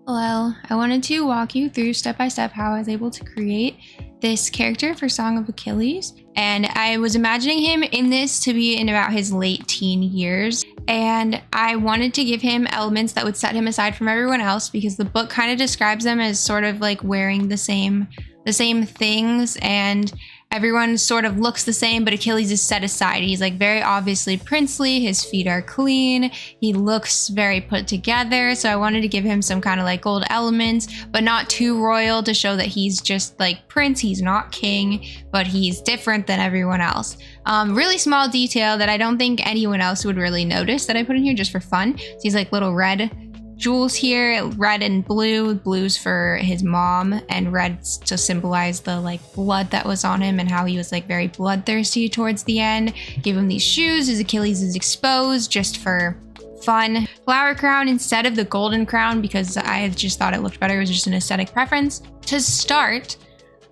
Hello, I wanted to walk you through step by step how I was able to create this character for Song of Achilles. And I was imagining him in this to be in about his late teen years. And I wanted to give him elements that would set him aside from everyone else because the book kind of describes them as sort of like wearing the same things, and everyone sort of looks the same, but Achilles is set aside. He's like very obviously princely. His feet are clean. He looks very put together. So I wanted to give him some kind of like gold elements, but not too royal to show that he's just like prince. He's not king, but he's different than everyone else. Really small detail that I don't think anyone else would really notice that I put in here just for fun. So he's like little red jewels here, red and blue. Blue's for his mom, and red's to symbolize the like blood that was on him and how he was like very bloodthirsty towards the end. Give him these shoes. His Achilles is exposed just for fun. Flower crown instead of the golden crown because I just thought it looked better. It was just an aesthetic preference. To start,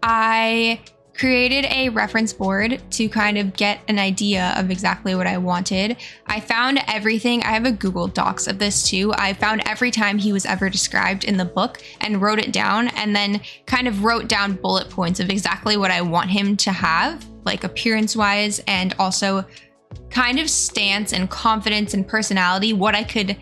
I created a reference board to kind of get an idea of exactly what I wanted. I found everything. I have a Google Docs of this too. I found every time he was ever described in the book and wrote it down, and then kind of wrote down bullet points of exactly what I want him to have, like appearance wise, and also kind of stance and confidence and personality, what I could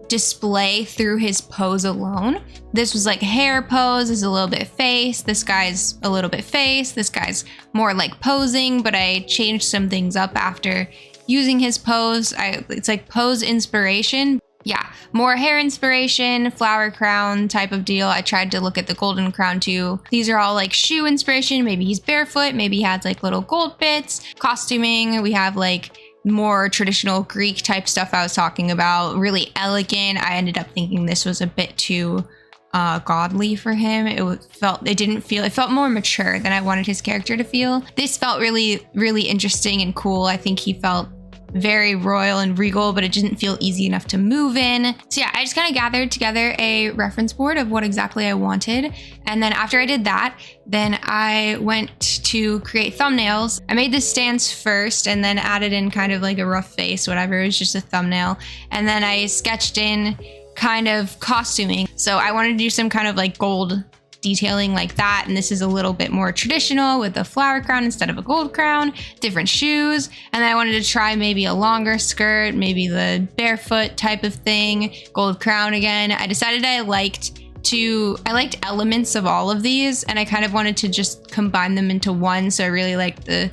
display through his pose alone. This was like hair pose, is a little bit face. This guy's a little bit face. This guy's more like posing, but I changed some things up after using his pose. It's like pose inspiration. Yeah, more hair inspiration, flower crown type of deal. I tried to look at the golden crown too. These are all like shoe inspiration. Maybe he's barefoot. Maybe he has like little gold bits. Costuming, we have like more traditional Greek type stuff I was talking about, really elegant. I ended up thinking this was a bit too godly for him. It felt more mature than I wanted his character to feel. This felt really, really interesting and cool. I think he felt very royal and regal, but it didn't feel easy enough to move in. So yeah, I just kind of gathered together a reference board of what exactly I wanted. And then after I did that, then I went to create thumbnails. I made this stance first and then added in kind of like a rough face, whatever. It was just a thumbnail. And then I sketched in kind of costuming. So I wanted to do some kind of like gold detailing like that, and this is a little bit more traditional with a flower crown instead of a gold crown, different shoes, and then I wanted to try maybe a longer skirt, maybe the barefoot type of thing, gold crown again. I decided I liked elements of all of these, and I kind of wanted to just combine them into one. So I really liked the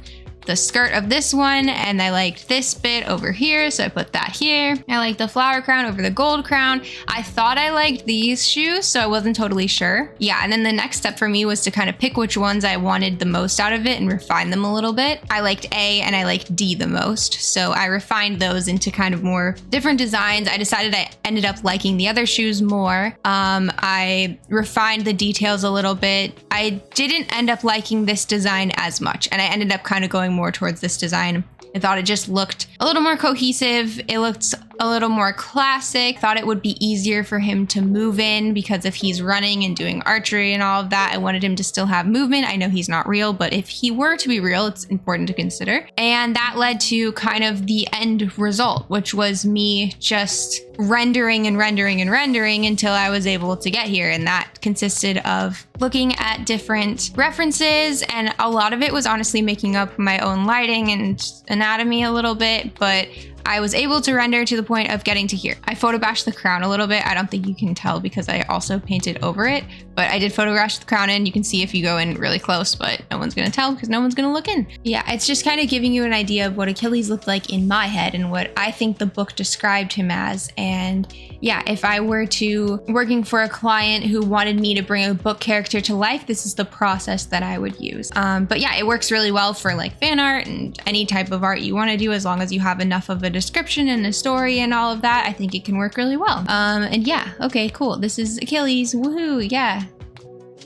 skirt of this one, and I liked this bit over here, so I put that here. I like the flower crown over the gold crown. I thought I liked these shoes, so I wasn't totally sure. Yeah, and then the next step for me was to kind of pick which ones I wanted the most out of it and refine them a little bit. I liked A and I liked D the most, so I refined those into kind of more different designs. I decided I ended up liking the other shoes more. I refined the details a little bit. I didn't end up liking this design as much, and I ended up kind of going more towards this design. I thought it just looked a little more cohesive. It looked a little more classic. Thought it would be easier for him to move in because if he's running and doing archery and all of that, I wanted him to still have movement. I know he's not real, but if he were to be real, it's important to consider. And that led to kind of the end result, which was me just rendering and rendering and rendering until I was able to get here. And that consisted of looking at different references, and a lot of it was honestly making up my own lighting and anatomy a little bit, but I was able to render to the point of getting to here. I photobashed the crown a little bit. I don't think you can tell because I also painted over it, but I did photograph the crown in. You can see if you go in really close, but no one's gonna tell because no one's gonna look in. Yeah, it's just kind of giving you an idea of what Achilles looked like in my head and what I think the book described him as. And yeah, if I were to working for a client who wanted me to bring a book character to life, this is the process that I would use. But yeah, it works really well for like fan art and any type of art you want to do, as long as you have enough of a description and a story and all of that. I think it can work really well. And yeah, okay, cool. This is Achilles. Woohoo, yeah.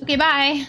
Okay, bye.